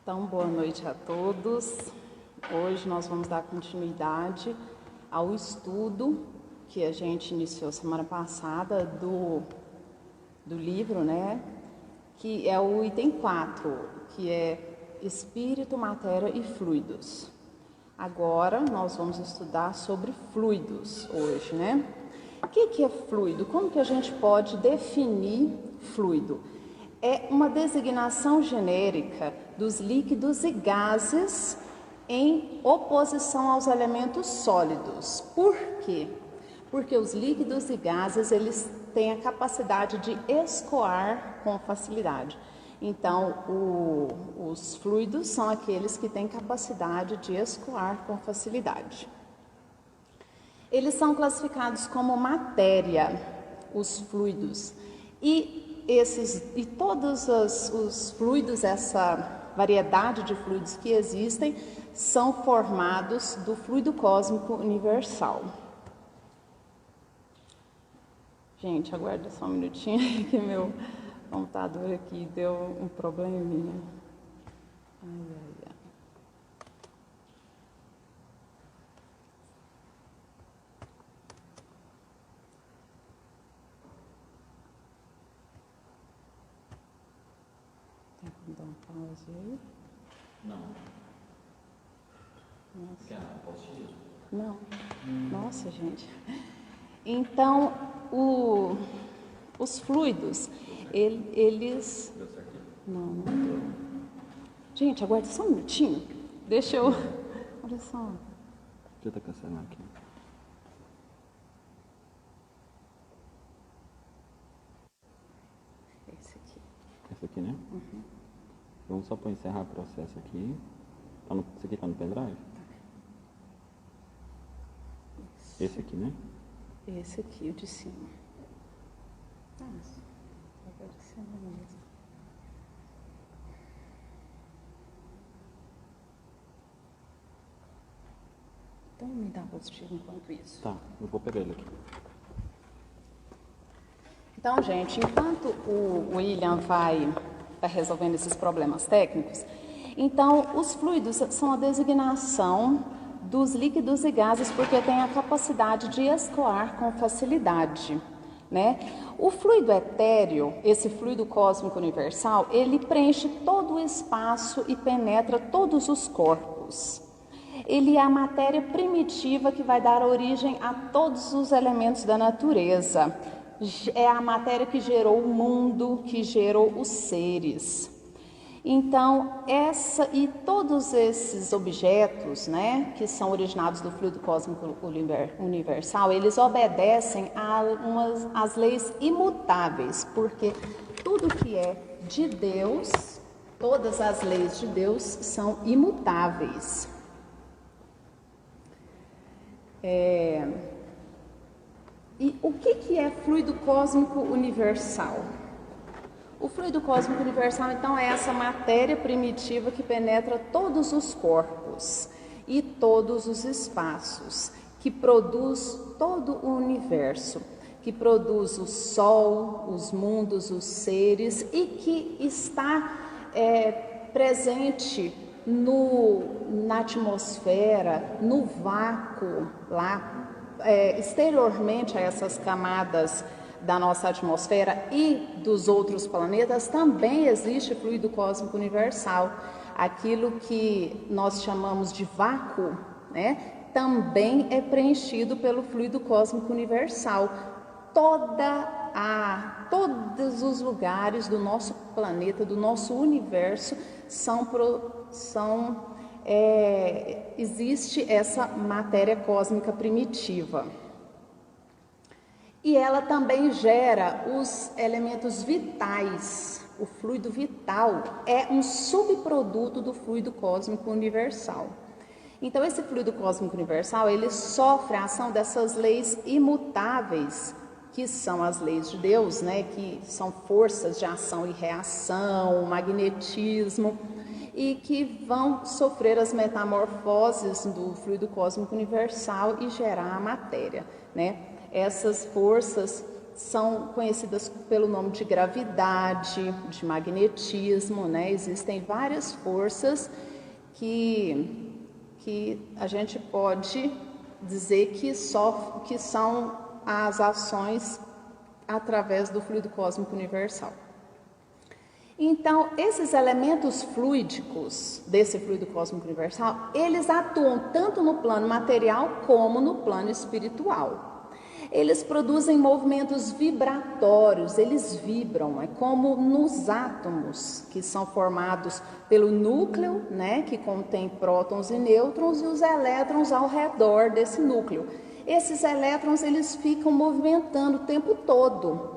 Então, boa noite a todos. Hoje nós vamos dar continuidade ao estudo que a gente iniciou semana passada do livro, né? Que é o item 4, que é Espírito, Matéria e Fluidos. Agora nós vamos estudar sobre fluidos hoje, né? O que é fluido? Como que a gente pode definir fluido? É uma designação genérica dos líquidos e gases em oposição aos elementos sólidos. Por quê? Porque os líquidos e gases, eles têm a capacidade de escoar com facilidade. Então, os fluidos são aqueles que têm capacidade de escoar com facilidade. Eles são classificados como matéria, os fluidos. E todos os fluidos, essa variedade de fluidos que existem, são formados do fluido cósmico universal. Gente, aguarda só um minutinho que meu computador aqui deu um probleminha. Ai. Dá um pause aí. Não. Nossa. Quer apostilha? Não. Nossa, gente. Então, os fluidos, eles... Deu certo? Não deu. Gente, aguarda só um minutinho. Deixa eu... Olha só. Deixa eu cancelar aqui. Esse aqui. Esse aqui, né? Uhum. Vamos só para encerrar o processo aqui. Esse aqui tá no pendrive? Esse aqui, né? Esse aqui, o de cima. Nossa, agora de cima mesmo. Então me dá positivo enquanto isso. Tá, eu vou pegar ele aqui. Então, gente, enquanto o William vai resolvendo esses problemas técnicos, então os fluidos são a designação dos líquidos e gases porque têm a capacidade de escoar com facilidade, né? O fluido etéreo, esse fluido cósmico universal, ele preenche todo o espaço e penetra todos os corpos. Ele é a matéria primitiva que vai dar origem a todos os elementos da natureza. É a matéria que gerou o mundo, que gerou os seres. Então, todos esses objetos, né, que são originados do fluido cósmico universal, eles obedecem às leis imutáveis, porque tudo que é de Deus, todas as leis de Deus são imutáveis. E o que é fluido cósmico universal? O fluido cósmico universal, então, é essa matéria primitiva que penetra todos os corpos e todos os espaços, que produz todo o universo, que produz o Sol, os mundos, os seres e que está presente na atmosfera, no vácuo, lá, exteriormente a essas camadas da nossa atmosfera e dos outros planetas, também existe fluido cósmico universal. Aquilo que nós chamamos de vácuo, né, também é preenchido pelo fluido cósmico universal. Todos os lugares do nosso planeta, do nosso universo, existe essa matéria cósmica primitiva. E ela também gera os elementos vitais. O fluido vital é um subproduto do fluido cósmico universal. Então, esse fluido cósmico universal, ele sofre a ação dessas leis imutáveis, que são as leis de Deus, né? Que são forças de ação e reação, magnetismo, e que vão sofrer as metamorfoses do fluido cósmico universal e gerar a matéria, né? Essas forças são conhecidas pelo nome de gravidade, de magnetismo, né? Existem várias forças que a gente pode dizer que são as ações através do fluido cósmico universal. Então, esses elementos fluídicos desse fluido cósmico universal, eles atuam tanto no plano material como no plano espiritual. Eles produzem movimentos vibratórios, eles vibram, é como nos átomos, que são formados pelo núcleo, né, que contém prótons e nêutrons, e os elétrons ao redor desse núcleo. Esses elétrons, eles ficam movimentando o tempo todo.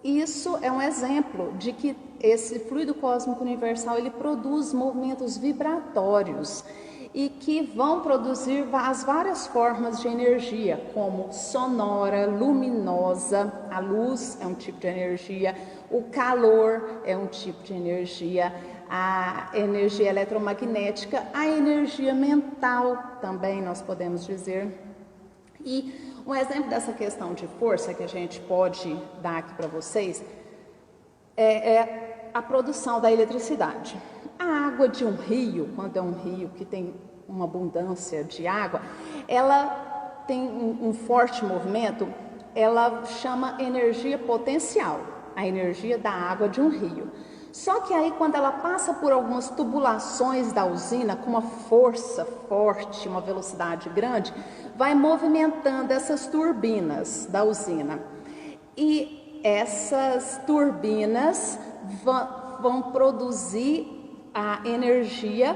Isso é um exemplo de que esse fluido cósmico universal, ele produz movimentos vibratórios e que vão produzir as várias formas de energia, como sonora, luminosa, a luz é um tipo de energia, o calor é um tipo de energia, a energia eletromagnética, a energia mental também nós podemos dizer. E um exemplo dessa questão de força que a gente pode dar aqui para vocês é a produção da eletricidade. A água de um rio, quando é um rio que tem uma abundância de água, ela tem um forte movimento, ela chama energia potencial, a energia da água de um rio. Só que aí quando ela passa por algumas tubulações da usina com uma força forte, uma velocidade grande, vai movimentando essas turbinas da usina. E essas turbinas vão produzir a energia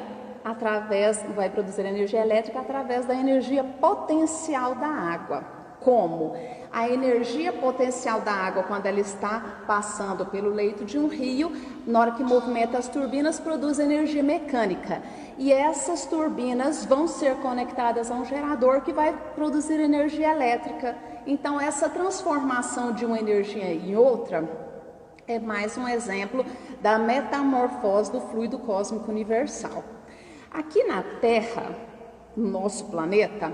vai produzir energia elétrica através da energia potencial da água. Como? A energia potencial da água, quando ela está passando pelo leito de um rio, na hora que movimenta as turbinas, produz energia mecânica. E essas turbinas vão ser conectadas a um gerador que vai produzir energia elétrica. Então, essa transformação de uma energia em outra é mais um exemplo da metamorfose do fluido cósmico universal. Aqui na Terra, no nosso planeta,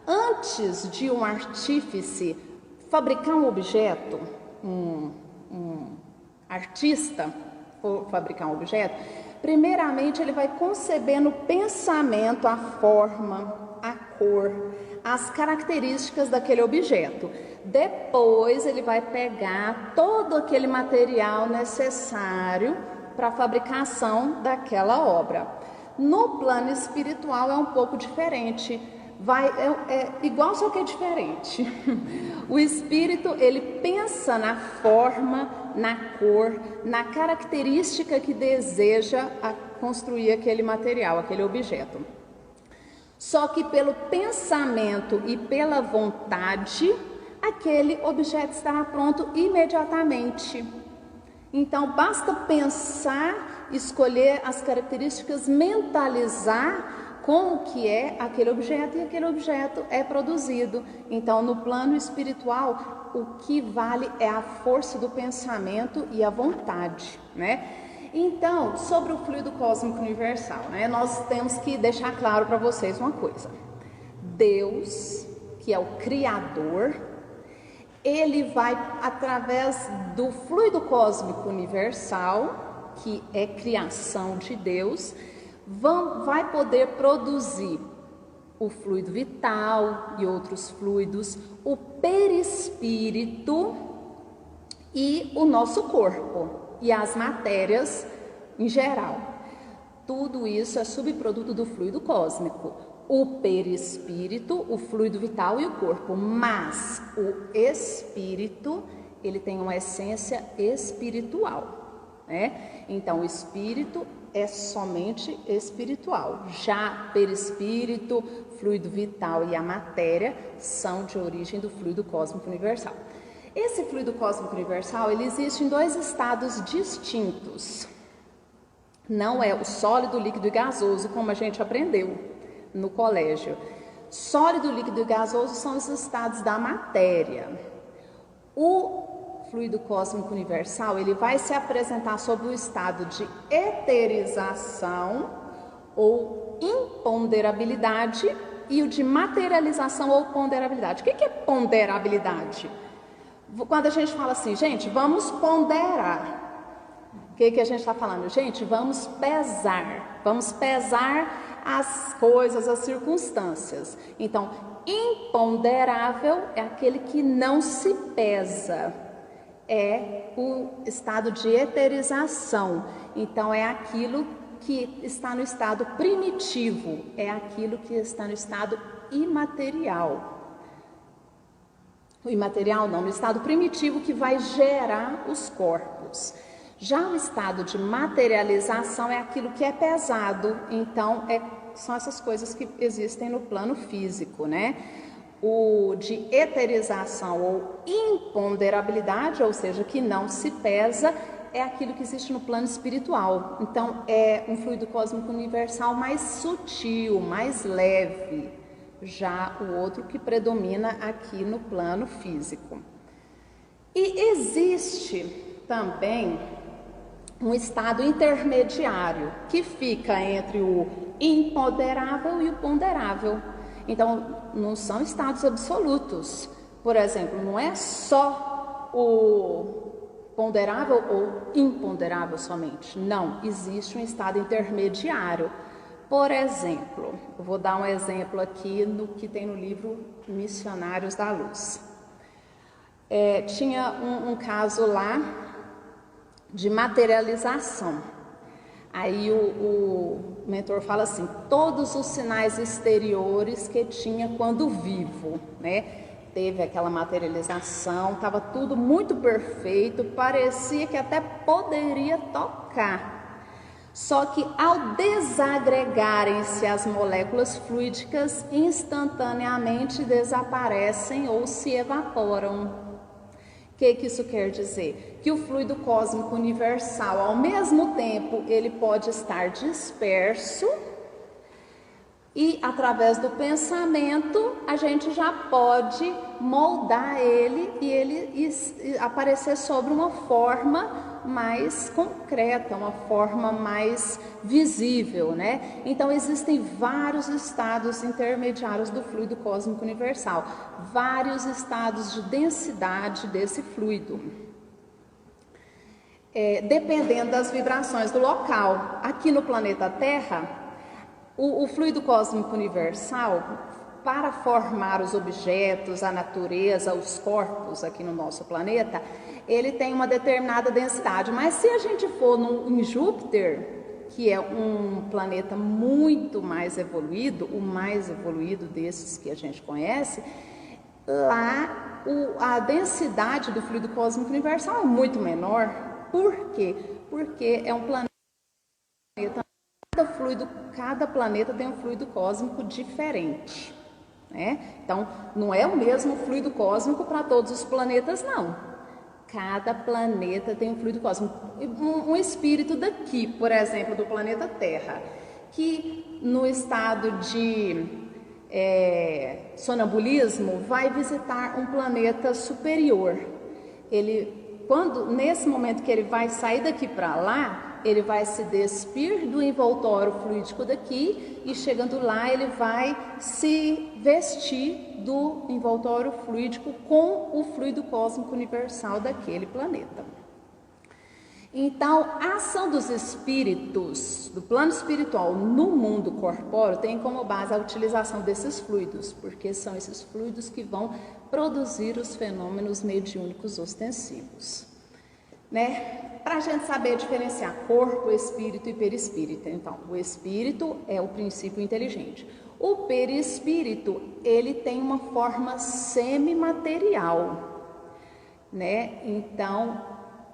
antes de um artífice fabricar um objeto, um artista for fabricar um objeto, primeiramente ele vai conceber no pensamento a forma, a cor, as características daquele objeto. Depois ele vai pegar todo aquele material necessário para a fabricação daquela obra. No plano espiritual é um pouco diferente. É igual, só que é diferente. O espírito, ele pensa na forma, na cor, na característica que deseja construir aquele material, aquele objeto. Só que pelo pensamento e pela vontade, aquele objeto estará pronto imediatamente. Então, basta pensar, escolher as características, mentalizar como que é aquele objeto e aquele objeto é produzido. Então, no plano espiritual, o que vale é a força do pensamento e a vontade, né? Então, sobre o fluido cósmico universal, né, nós temos que deixar claro para vocês uma coisa. Deus, que é o Criador, ele vai, através do fluido cósmico universal, que é criação de Deus, vai poder produzir o fluido vital e outros fluidos, o perispírito e o nosso corpo e as matérias em geral. Tudo isso é subproduto do fluido cósmico. O perispírito, o fluido vital e o corpo, mas o espírito, ele tem uma essência espiritual, né? Então, o espírito é somente espiritual. Já perispírito, fluido vital e a matéria são de origem do fluido cósmico universal. Esse fluido cósmico universal, ele existe em dois estados distintos. Não é o sólido, líquido e gasoso, como a gente aprendeu no colégio. Sólido, líquido e gasoso são os estados da matéria. O fluido cósmico universal, ele vai se apresentar sob o estado de eterização ou imponderabilidade e o de materialização ou ponderabilidade. O que é ponderabilidade? Quando a gente fala assim, gente, vamos ponderar. O que a gente está falando? Gente, vamos pesar as coisas, as circunstâncias. Então, imponderável é aquele que não se pesa, é o estado de eterização. Então, é aquilo que está no estado primitivo, é aquilo que está no estado imaterial. O imaterial não, no estado primitivo que vai gerar os corpos. Já o estado de materialização é aquilo que é pesado, então são essas coisas que existem no plano físico, né? O de eterização ou imponderabilidade, ou seja, que não se pesa, é aquilo que existe no plano espiritual. Então, é um fluido cósmico universal mais sutil, mais leve. Já o outro que predomina aqui no plano físico. E existe também um estado intermediário que fica entre o imponderável e o ponderável. Então, não são estados absolutos. Por exemplo, não é só o ponderável ou imponderável somente. Não, existe um estado intermediário. Por exemplo, eu vou dar um exemplo aqui no que tem no livro Missionários da Luz. Tinha um caso lá de materialização. Aí o mentor fala assim, todos os sinais exteriores que tinha quando vivo, né? Teve aquela materialização, estava tudo muito perfeito, parecia que até poderia tocar. Só que ao desagregarem-se as moléculas fluídicas, instantaneamente desaparecem ou se evaporam. O que isso quer dizer? Que o fluido cósmico universal, ao mesmo tempo, ele pode estar disperso e através do pensamento a gente já pode moldar ele e ele aparecer sobre uma forma mais concreta, uma forma mais visível, né? Então existem vários estados intermediários do fluido cósmico universal, vários estados de densidade desse fluido. Dependendo das vibrações do local. Aqui no planeta Terra, o fluido cósmico universal, para formar os objetos, a natureza, os corpos aqui no nosso planeta, ele tem uma determinada densidade. Mas se a gente for em Júpiter, que é um planeta muito mais evoluído, o mais evoluído desses que a gente conhece, lá a densidade do fluido cósmico universal é muito menor. Por quê? Porque é um planeta, cada planeta tem um fluido cósmico diferente, né? Então, não é o mesmo fluido cósmico para todos os planetas, não. Cada planeta tem um fluido cósmico. Um espírito daqui, por exemplo, do planeta Terra, que no estado de sonambulismo vai visitar um planeta superior. Nesse momento que ele vai sair daqui para lá, ele vai se despir do envoltório fluídico daqui e chegando lá ele vai se vestir do envoltório fluídico com o fluido cósmico universal daquele planeta. Então, a ação dos espíritos, do plano espiritual no mundo corpóreo tem como base a utilização desses fluidos, porque são esses fluidos que vão produzir os fenômenos mediúnicos ostensivos, né? Para a gente saber diferenciar corpo, espírito e perispírito. Então, o espírito é o princípio inteligente. O perispírito, ele tem uma forma semimaterial, né? Então,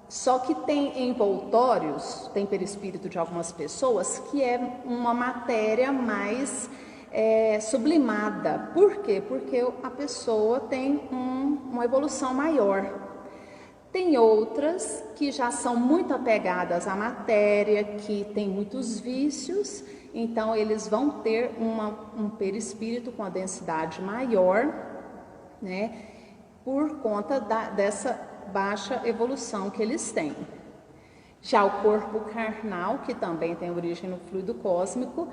só que tem envoltórios, tem perispírito de algumas pessoas, que é uma matéria mais sublimada. Por quê? Porque a pessoa tem uma evolução maior. Tem outras que já são muito apegadas à matéria, que tem muitos vícios, então eles vão ter um perispírito com a densidade maior, né, por conta dessa baixa evolução que eles têm. Já o corpo carnal, que também tem origem no fluido cósmico,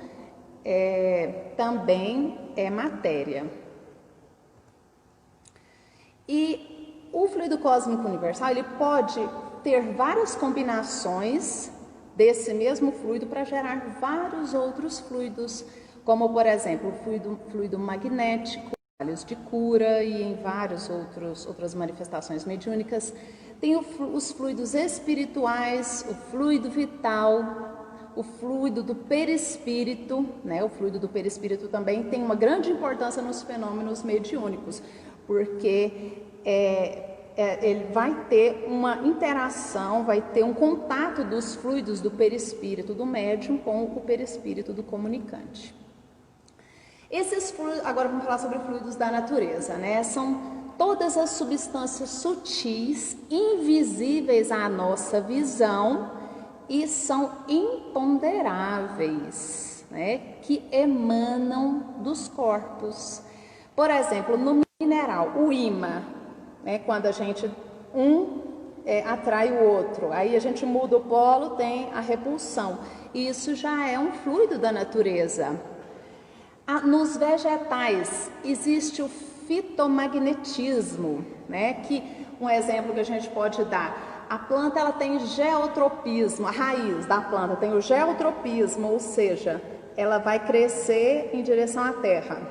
também é matéria. E o fluido cósmico universal, ele pode ter várias combinações desse mesmo fluido para gerar vários outros fluidos, como por exemplo o fluido magnético, trabalhos de cura e em várias outras manifestações mediúnicas. Tem os fluidos espirituais, o fluido vital, o fluido do perispírito, né? O fluido do perispírito também tem uma grande importância nos fenômenos mediúnicos, porque ele vai ter uma interação, vai ter um contato dos fluidos do perispírito do médium com o perispírito do comunicante. Esses fluidos, agora vamos falar sobre fluidos da natureza, né? São todas as substâncias sutis, invisíveis à nossa visão e são imponderáveis, né? Que emanam dos corpos. Por exemplo, no mineral, o ímã, né? Quando a gente atrai o outro, aí a gente muda o polo, tem a repulsão. Isso já é um fluido da natureza. Nos vegetais existe o fitomagnetismo, né? Que um exemplo que a gente pode dar, a planta ela tem geotropismo, a raiz da planta tem o geotropismo, ou seja, ela vai crescer em direção à terra.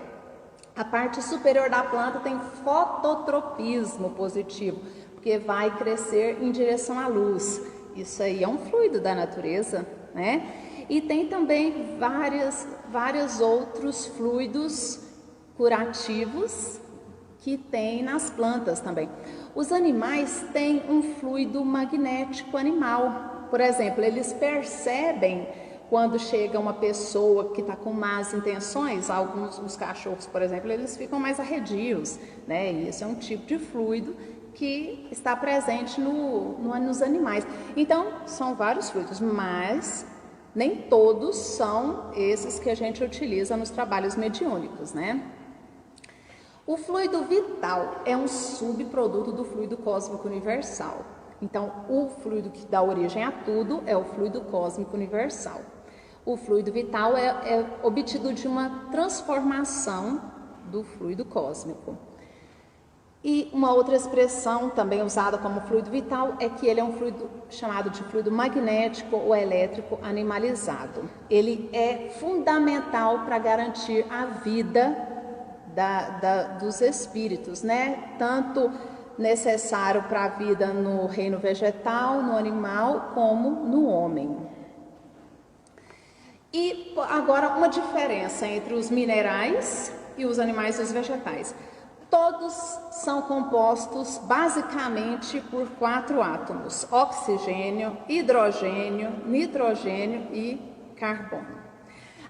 A parte superior da planta tem fototropismo positivo, porque vai crescer em direção à luz. Isso aí é um fluido da natureza, né? E tem também vários outros fluidos curativos que tem nas plantas também. Os animais têm um fluido magnético animal. Por exemplo, eles percebem quando chega uma pessoa que está com más intenções. Os cachorros, por exemplo, eles ficam mais arredios, né? E esse é um tipo de fluido que está presente nos animais. Então, são vários fluidos, mas nem todos são esses que a gente utiliza nos trabalhos mediúnicos, né? O fluido vital é um subproduto do fluido cósmico universal. Então, o fluido que dá origem a tudo é o fluido cósmico universal. O fluido vital é obtido de uma transformação do fluido cósmico. E uma outra expressão também usada como fluido vital é que ele é um fluido chamado de fluido magnético ou elétrico animalizado. Ele é fundamental para garantir a vida dos espíritos, né? Tanto necessário para a vida no reino vegetal, no animal, como no homem. E agora uma diferença entre os minerais e os animais e os vegetais. Todos são compostos basicamente por 4 átomos: oxigênio, hidrogênio, nitrogênio e carbono.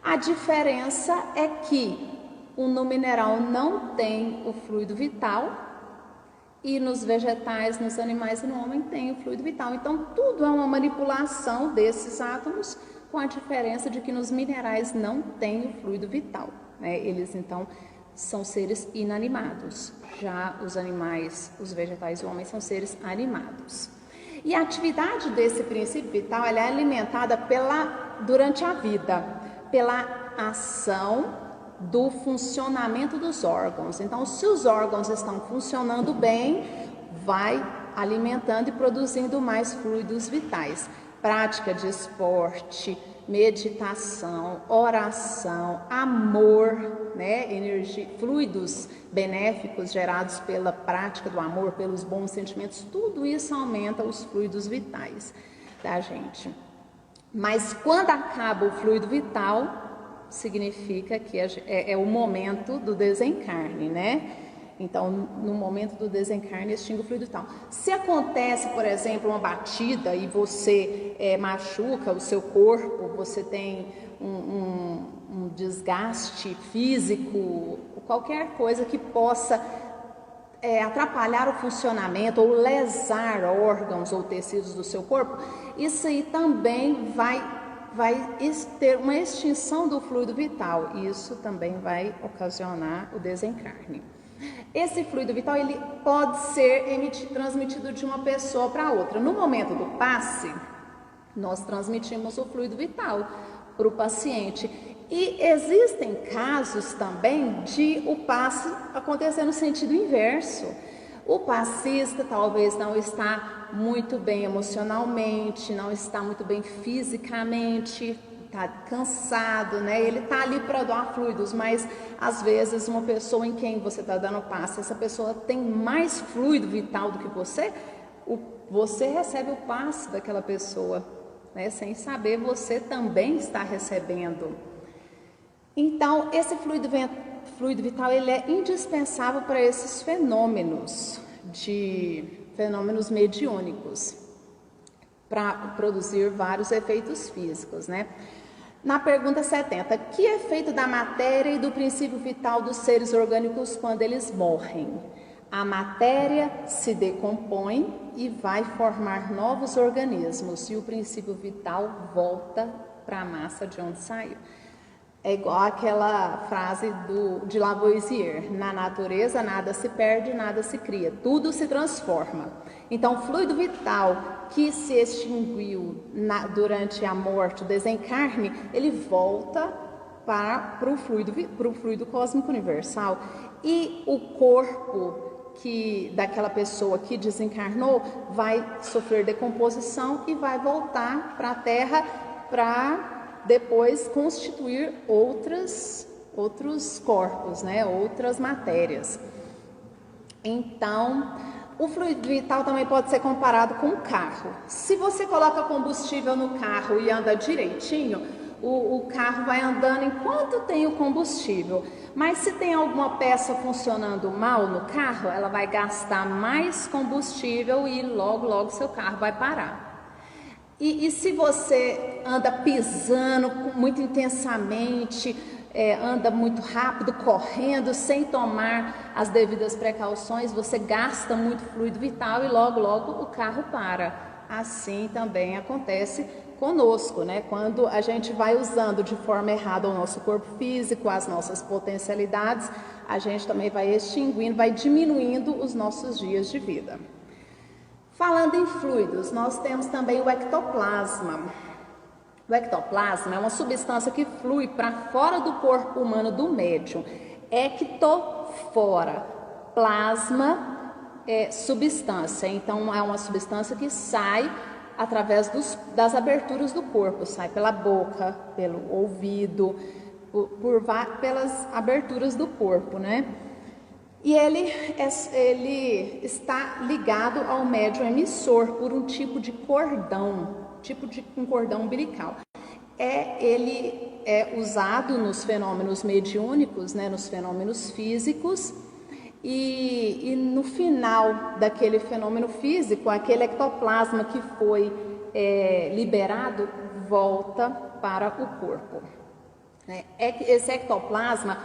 A diferença é que no mineral não tem o fluido vital e nos vegetais, nos animais e no homem tem o fluido vital. Então, tudo é uma manipulação desses átomos, com a diferença de que nos minerais não tem o fluido vital, né? Eles, então, são seres inanimados. Já os animais, os vegetais e o homem são seres animados. E a atividade desse princípio vital ela é alimentada durante a vida, pela ação do funcionamento dos órgãos. Então, se os órgãos estão funcionando bem, vai alimentando e produzindo mais fluidos vitais. Prática de esporte, meditação, oração, amor, né? Energia, fluidos benéficos gerados pela prática do amor, pelos bons sentimentos, tudo isso aumenta os fluidos vitais da gente. Mas quando acaba o fluido vital, significa que é o momento do desencarne, né? Então, no momento do desencarne, extingue o fluido vital. Se acontece, por exemplo, uma batida e você machuca o seu corpo, você tem um desgaste físico, qualquer coisa que possa atrapalhar o funcionamento ou lesar órgãos ou tecidos do seu corpo, isso aí também vai ter uma extinção do fluido vital, e isso também vai ocasionar o desencarne. Esse fluido vital ele pode ser transmitido de uma pessoa para outra. No momento do passe, nós transmitimos o fluido vital para o paciente. E existem casos também de o passe acontecer no sentido inverso. O passista talvez não está muito bem emocionalmente, não está muito bem fisicamente, está cansado, né? Ele está ali para doar fluidos, mas às vezes uma pessoa em quem você está dando passe, essa pessoa tem mais fluido vital do que você, você recebe o passe daquela pessoa, né? Sem saber, você também está recebendo. Então, esse fluido vital, ele é indispensável para esses fenômenos mediúnicos, para produzir vários efeitos físicos, né? Na pergunta 70, que efeito da matéria e do princípio vital dos seres orgânicos quando eles morrem? A matéria se decompõe e vai formar novos organismos, e o princípio vital volta para a massa de onde saiu. É igual aquela frase de Lavoisier: na natureza nada se perde, nada se cria, tudo se transforma. Então, o fluido vital que se extinguiu durante a morte, o desencarne, ele volta para o fluido cósmico universal. E o corpo daquela pessoa que desencarnou vai sofrer decomposição e vai voltar para a Terra para depois constituir outros corpos, né? Outras matérias. Então, o fluido vital também pode ser comparado com um carro. Se você coloca combustível no carro e anda direitinho, o carro vai andando enquanto tem o combustível. Mas se tem alguma peça funcionando mal no carro, ela vai gastar mais combustível e logo seu carro vai parar. E se você anda pisando muito intensamente, anda muito rápido, correndo, sem tomar as devidas precauções, você gasta muito fluido vital e logo o carro para. Assim também acontece conosco, né? Quando a gente vai usando de forma errada o nosso corpo físico, as nossas potencialidades, a gente também vai extinguindo, vai diminuindo os nossos dias de vida. Falando em fluidos, nós temos também o ectoplasma. O ectoplasma é uma substância que flui para fora do corpo humano do médium. Ectofora, plasma é substância, então é uma substância que sai através das aberturas do corpo, sai pela boca, pelo ouvido, pelas aberturas do corpo, né? E ele está ligado ao médium emissor por um tipo de cordão, um cordão umbilical. Ele é usado nos fenômenos mediúnicos, né, nos fenômenos físicos, e no final daquele fenômeno físico, aquele ectoplasma que foi liberado volta para o corpo. Esse ectoplasma,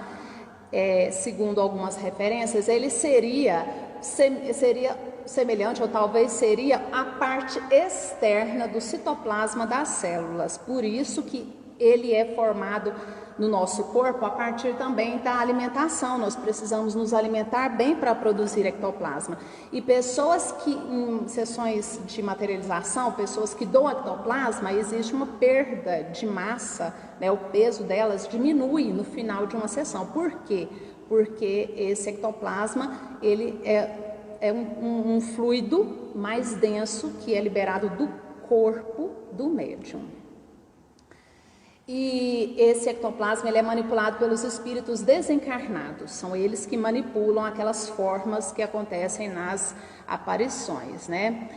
segundo algumas referências, ele seria semelhante, ou talvez seria a parte externa do citoplasma das células. Por isso que ele é formado no nosso corpo a partir também da alimentação. Nós precisamos nos alimentar bem para produzir ectoplasma. E pessoas que, em sessões de materialização, pessoas que doam ectoplasma, existe uma perda de massa, né? O peso delas diminui no final de uma sessão. Por quê? Porque esse ectoplasma, ele é um fluido mais denso que é liberado do corpo do médium. E esse ectoplasma, ele é manipulado pelos espíritos desencarnados. São eles que manipulam aquelas formas que acontecem nas aparições, né?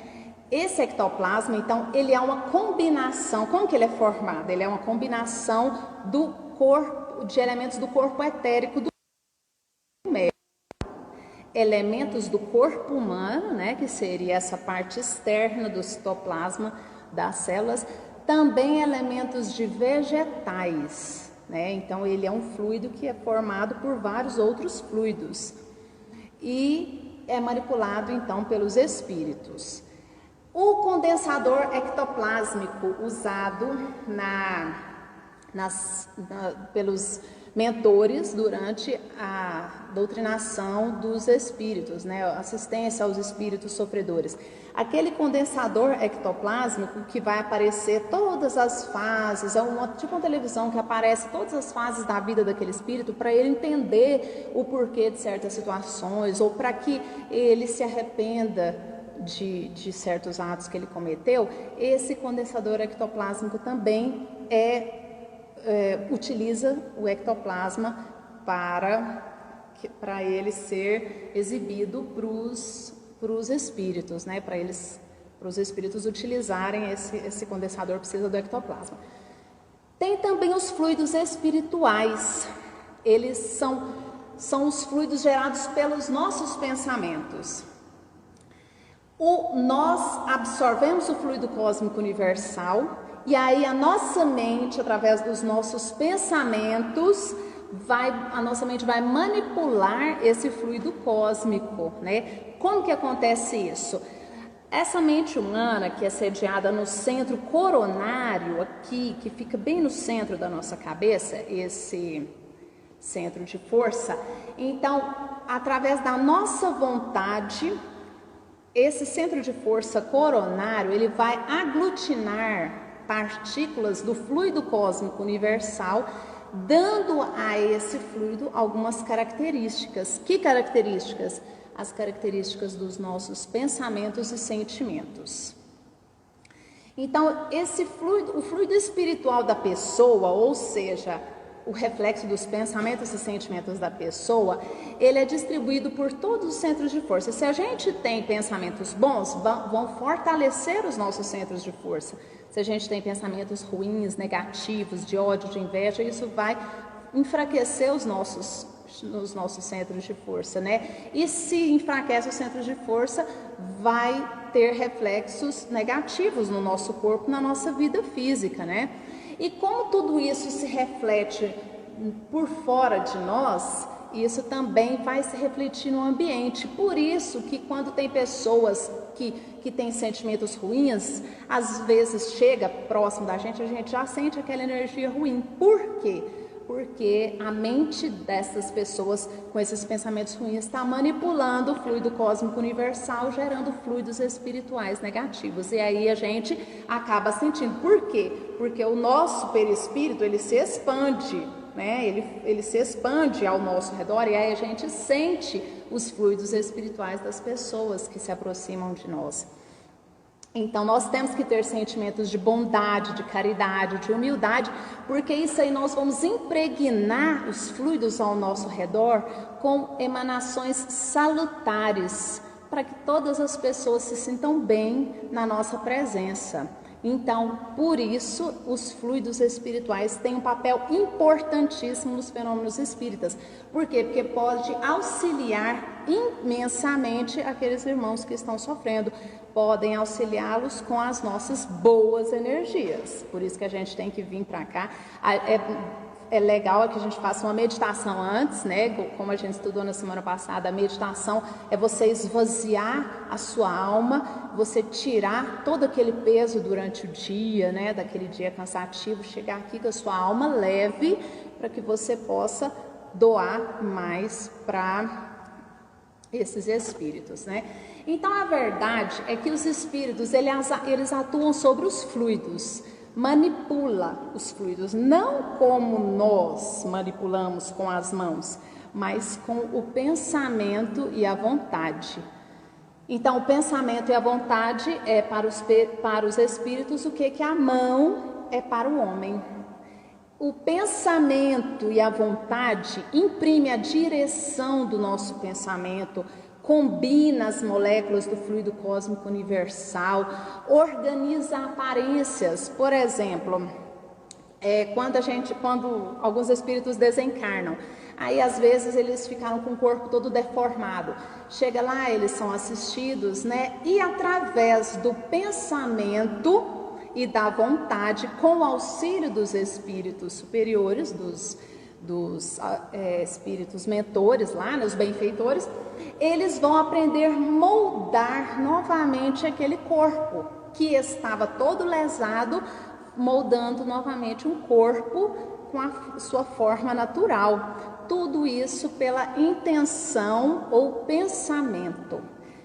Esse ectoplasma, então, ele é uma combinação. Como que ele é formado? Ele é uma combinação do corpo, de elementos do corpo etérico do médium. Elementos do corpo humano, né, que seria essa parte externa do citoplasma das células, também elementos de vegetais, né? Então ele é um fluido que é formado por vários outros fluidos e é manipulado então pelos espíritos. O condensador ectoplásmico usado pelos mentores durante a doutrinação dos espíritos, né? Assistência aos espíritos sofredores. Aquele condensador ectoplásmico que vai aparecer todas as fases, tipo uma televisão que aparece todas as fases da vida daquele espírito para ele entender o porquê de certas situações ou para que ele se arrependa de certos atos que ele cometeu. Esse condensador ectoplásmico também utiliza o ectoplasma para ele ser exibido para os espíritos, né? Para os espíritos utilizarem esse condensador, precisa do ectoplasma. Tem também os fluidos espirituais. Eles são os fluidos gerados pelos nossos pensamentos. Nós absorvemos o fluido cósmico universal e aí a nossa mente, através dos nossos pensamentos, a nossa mente vai manipular esse fluido cósmico, né? Como que acontece isso? Essa mente humana que é sediada no centro coronário aqui, que fica bem no centro da nossa cabeça, esse centro de força, então, através da nossa vontade, esse centro de força coronário, ele vai aglutinar partículas do fluido cósmico universal, dando a esse fluido algumas características. Que características? As características dos nossos pensamentos e sentimentos. Então, o fluido espiritual da pessoa, ou seja, o reflexo dos pensamentos e sentimentos da pessoa, ele é distribuído por todos os centros de força. Se a gente tem pensamentos bons, vão fortalecer os nossos centros de força. Se a gente tem pensamentos ruins, negativos, de ódio, de inveja, isso vai enfraquecer os nossos centros de força, né? E se enfraquece os centros de força, vai ter reflexos negativos no nosso corpo, na nossa vida física, né? E como tudo isso se reflete por fora de nós, isso também vai se refletir no ambiente. Por isso que quando tem pessoas que têm sentimentos ruins, às vezes chega próximo da gente, a gente já sente aquela energia ruim. Por quê? Porque a mente dessas pessoas com esses pensamentos ruins está manipulando o fluido cósmico universal, gerando fluidos espirituais negativos. E aí a gente acaba sentindo. Por quê? Porque o nosso perispírito, ele se expande, né? Ele se expande ao nosso redor e aí a gente sente os fluidos espirituais das pessoas que se aproximam de nós. Então, nós temos que ter sentimentos de bondade, de caridade, de humildade, porque isso aí nós vamos impregnar os fluidos ao nosso redor com emanações salutares, para que todas as pessoas se sintam bem na nossa presença. Então, por isso, os fluidos espirituais têm um papel importantíssimo nos fenômenos espíritas. Por quê? Porque pode auxiliar imensamente aqueles irmãos que estão sofrendo. Podem auxiliá-los com as nossas boas energias. Por isso que a gente tem que vir para cá. É legal que a gente faça uma meditação antes, né? Como a gente estudou na semana passada, a meditação é você esvaziar a sua alma, você tirar todo aquele peso durante o dia, né? Daquele dia cansativo, chegar aqui com a sua alma leve, para que você possa doar mais para esses espíritos, né? Então, a verdade é que os espíritos, eles atuam sobre os fluidos, manipula os fluidos, não como nós manipulamos com as mãos, mas com o pensamento e a vontade. Então, o pensamento e a vontade é para os espíritos o que a mão é para o homem. O pensamento e a vontade imprime a direção do nosso pensamento, combina as moléculas do fluido cósmico universal, organiza aparências. Por exemplo, quando alguns espíritos desencarnam, aí às vezes eles ficaram com o corpo todo deformado. Chega lá, eles são assistidos, né? E através do pensamento e da vontade, com o auxílio dos espíritos superiores, dos espíritos mentores lá, né, os benfeitores, eles vão aprender a moldar novamente aquele corpo que estava todo lesado, moldando novamente um corpo com a sua forma natural. Tudo isso pela intenção ou pensamento,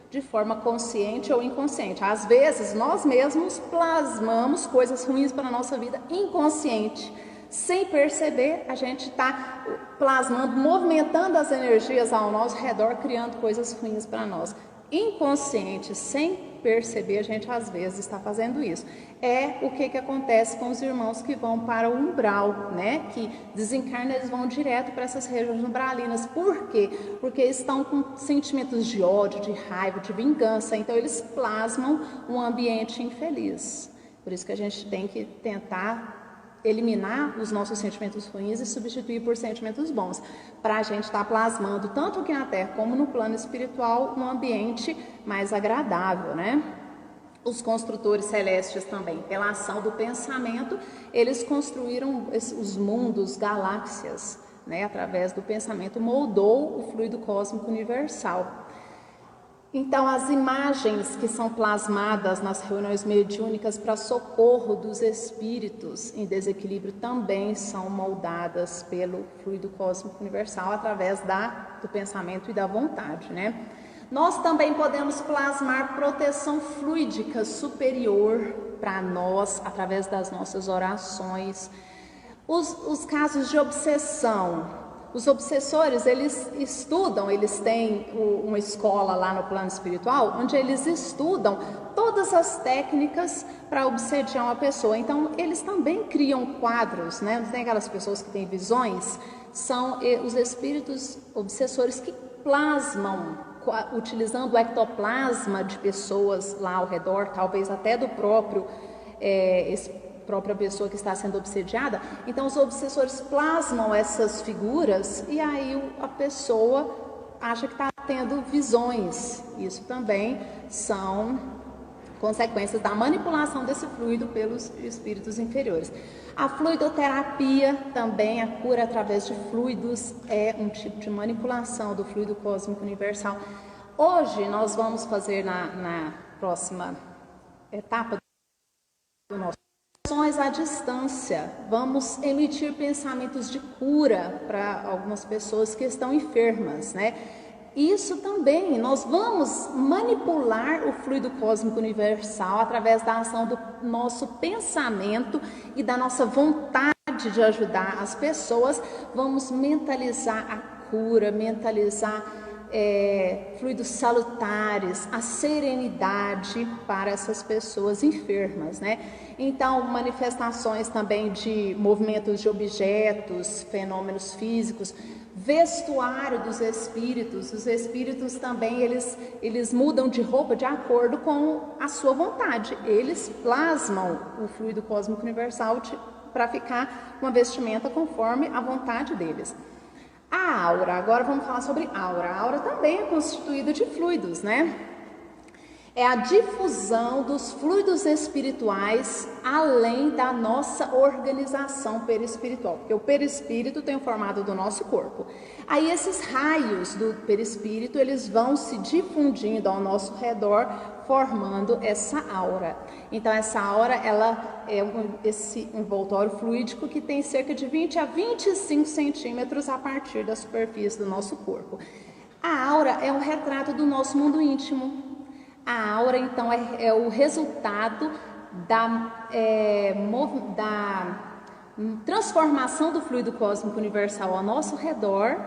de forma consciente ou inconsciente. Às vezes, nós mesmos plasmamos coisas ruins para a nossa vida inconsciente. Sem perceber, a gente está plasmando, movimentando as energias ao nosso redor, criando coisas ruins para nós. Inconsciente, sem perceber, a gente às vezes está fazendo isso. É o que acontece com os irmãos que vão para o umbral, né? Que desencarnam, eles vão direto para essas regiões umbralinas. Por quê? Porque estão com sentimentos de ódio, de raiva, de vingança. Então eles plasmam um ambiente infeliz. Por isso que a gente tem que tentar eliminar os nossos sentimentos ruins e substituir por sentimentos bons, para a gente estar plasmando, tanto aqui na Terra como no plano espiritual, um ambiente mais agradável, né? Os construtores celestes também, pela ação do pensamento, eles construíram os mundos, galáxias, né? Através do pensamento, moldou o fluido cósmico universal. Então, as imagens que são plasmadas nas reuniões mediúnicas para socorro dos espíritos em desequilíbrio também são moldadas pelo fluido cósmico universal através do pensamento e da vontade, né? Nós também podemos plasmar proteção fluídica superior para nós através das nossas orações. Os casos de obsessão. Os obsessores, eles estudam, eles têm uma escola lá no plano espiritual, onde eles estudam todas as técnicas para obsediar uma pessoa. Então, eles também criam quadros, né? Não tem aquelas pessoas que têm visões? São os espíritos obsessores que plasmam, utilizando o ectoplasma de pessoas lá ao redor, talvez até do própria pessoa que está sendo obsediada. Então os obsessores plasmam essas figuras e aí a pessoa acha que está tendo visões. Isso também são consequências da manipulação desse fluido pelos espíritos inferiores. A fluidoterapia também, a cura através de fluidos, é um tipo de manipulação do fluido cósmico universal. Hoje nós vamos fazer na próxima etapa do nosso à distância, vamos emitir pensamentos de cura para algumas pessoas que estão enfermas, né? Isso também, nós vamos manipular o fluido cósmico universal através da ação do nosso pensamento e da nossa vontade de ajudar as pessoas. Vamos mentalizar a cura, mentalizar fluidos salutares, a serenidade para essas pessoas enfermas, né? Então, manifestações também de movimentos de objetos, fenômenos físicos, vestuário dos espíritos. Os espíritos também, eles mudam de roupa de acordo com a sua vontade. Eles plasmam o fluido cósmico universal para ficar uma vestimenta conforme a vontade deles. A aura, agora vamos falar sobre aura. A aura também é constituída de fluidos, né? É a difusão dos fluidos espirituais além da nossa organização perispiritual, porque o perispírito tem o formato do nosso corpo. Aí esses raios do perispírito, eles vão se difundindo ao nosso redor, formando essa aura. Então essa aura, ela é esse envoltório fluídico que tem cerca de 20 a 25 centímetros a partir da superfície do nosso corpo. A aura é um retrato do nosso mundo íntimo. A aura, então, é o resultado da transformação do fluido cósmico universal ao nosso redor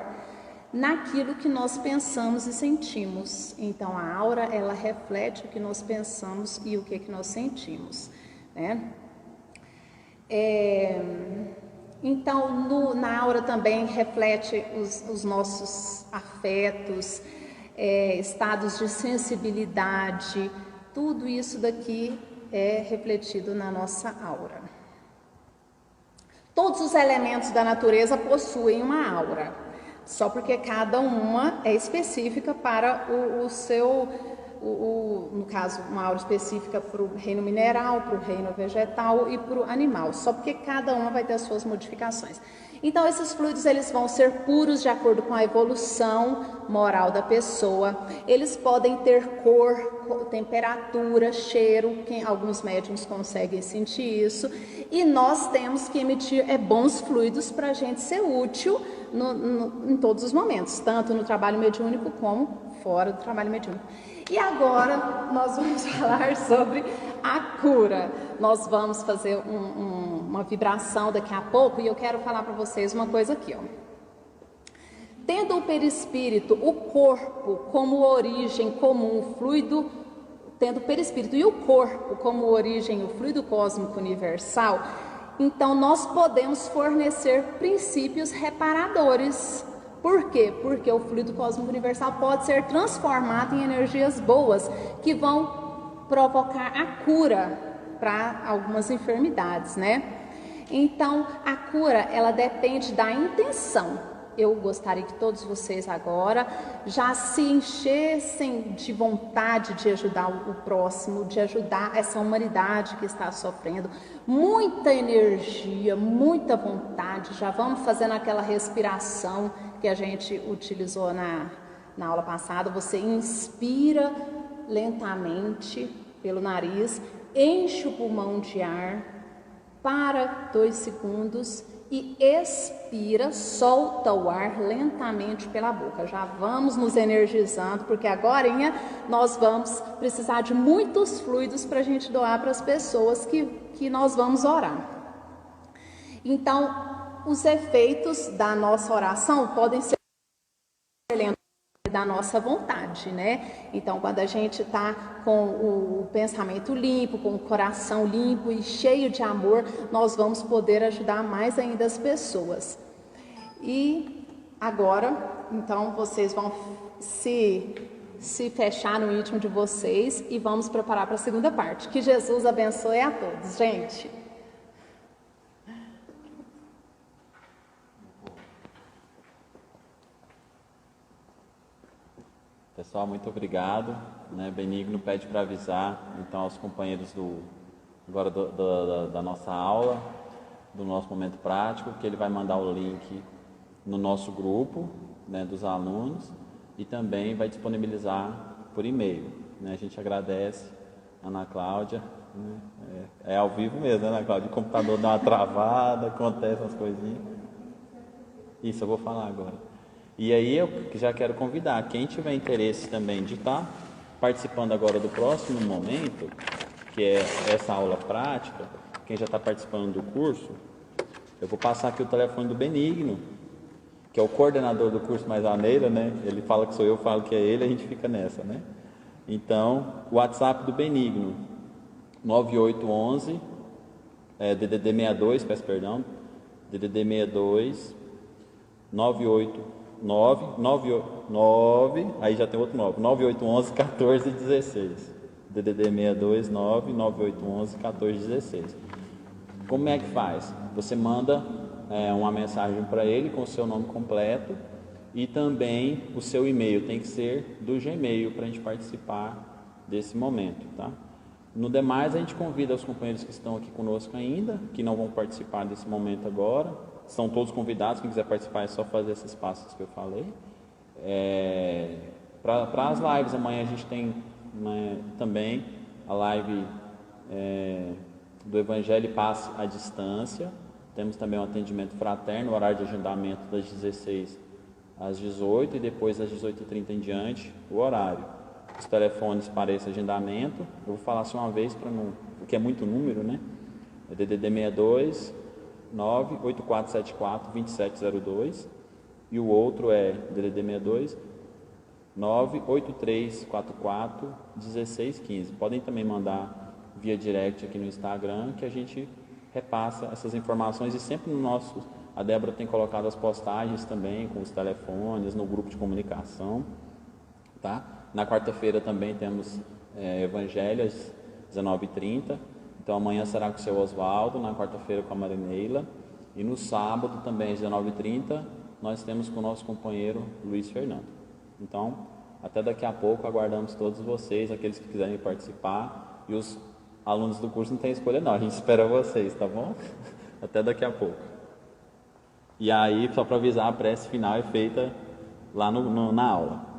naquilo que nós pensamos e sentimos. Então, a aura, ela reflete o que nós pensamos e o que nós sentimos, né? Então, na aura também reflete os nossos afetos, estados de sensibilidade, tudo isso daqui é refletido na nossa aura. Todos os elementos da natureza possuem uma aura, só porque cada uma é específica para no caso, uma aura específica para o reino mineral, para o reino vegetal e para o animal, só porque cada uma vai ter as suas modificações. Então, esses fluidos eles vão ser puros de acordo com a evolução moral da pessoa. Eles podem ter cor, temperatura, cheiro, alguns médiums conseguem sentir isso. E nós temos que emitir bons fluidos para a gente ser útil em todos os momentos, tanto no trabalho mediúnico como fora do trabalho mediúnico. E agora nós vamos falar sobre a cura. Nós vamos fazer uma vibração daqui a pouco e eu quero falar para vocês uma coisa aqui, ó. Tendo o perispírito, o corpo como origem comum, o fluido, tendo o perispírito e o corpo como origem, o fluido cósmico universal, então nós podemos fornecer princípios reparadores. Por quê? Porque o fluido cósmico universal pode ser transformado em energias boas que vão provocar a cura para algumas enfermidades, né? Então, a cura, ela depende da intenção. Eu gostaria que todos vocês agora já se enchessem de vontade de ajudar o próximo, de ajudar essa humanidade que está sofrendo. Muita energia, muita vontade. Já vamos fazendo aquela respiração que a gente utilizou na aula passada. Você inspira lentamente pelo nariz, enche o pulmão de ar, para 2 segundos e expira, solta o ar lentamente pela boca. Já vamos nos energizando, porque agora nós vamos precisar de muitos fluidos para a gente doar para as pessoas que nós vamos orar. Então, os efeitos da nossa oração podem ser da nossa vontade, né? Então, quando a gente está com o pensamento limpo, com o coração limpo e cheio de amor, nós vamos poder ajudar mais ainda as pessoas. E agora, então, vocês vão se fechar no íntimo de vocês e vamos preparar para a segunda parte. Que Jesus abençoe a todos, gente! Pessoal, muito obrigado. Benigno pede para avisar então aos companheiros agora da nossa aula, do nosso momento prático, que ele vai mandar o link no nosso grupo, dos alunos, e também vai disponibilizar por e-mail. A gente agradece a Ana Cláudia. É ao vivo mesmo, né, Ana Cláudia? O computador dá uma travada, acontece umas coisinhas. Isso, eu vou falar agora. E aí eu já quero convidar quem tiver interesse também de estar participando agora do próximo momento, que é essa aula prática, quem já está participando do curso, eu vou passar aqui o telefone do Benigno, que é o coordenador do curso Mais a Neira, né? Ele fala que sou eu, falo que é ele, a gente fica nessa, né? Então, o WhatsApp do Benigno, 9811, DDD 62, peço perdão, DDD 62, 989, aí já tem outro 9811 1416, DDD 62 99811 1416. Como é que faz? Você manda uma mensagem para ele com o seu nome completo e também o seu e-mail, tem que ser do Gmail para a gente participar desse momento, tá? No demais, a gente convida os companheiros que estão aqui conosco ainda, que não vão participar desse momento agora. São todos convidados, quem quiser participar é só fazer esses passos que eu falei. Para as lives, amanhã a gente tem também a live do Evangelho e Paz à Distância. Temos também um atendimento fraterno, horário de agendamento das 16 às 18 e depois das 18h30 em diante, o horário. Os telefones para esse agendamento, eu vou falar só uma vez, porque é muito número, né? É DDD 62 98474 2702 e o outro é DDD 62 98344 1615. Podem também mandar via direct aqui no Instagram, que a gente repassa essas informações, e sempre a Débora tem colocado as postagens também com os telefones no grupo de comunicação, tá? Na quarta-feira também temos Evangelho às 19h30. Então amanhã será com o seu Oswaldo, na quarta-feira com a Marineila, e no sábado também às 19h30 nós temos com o nosso companheiro Luiz Fernando. Então, até daqui a pouco, aguardamos todos vocês, aqueles que quiserem participar, e os alunos do curso não tem escolha não, a gente espera vocês, tá bom? Até daqui a pouco. E aí, só para avisar, a prece final é feita lá na aula.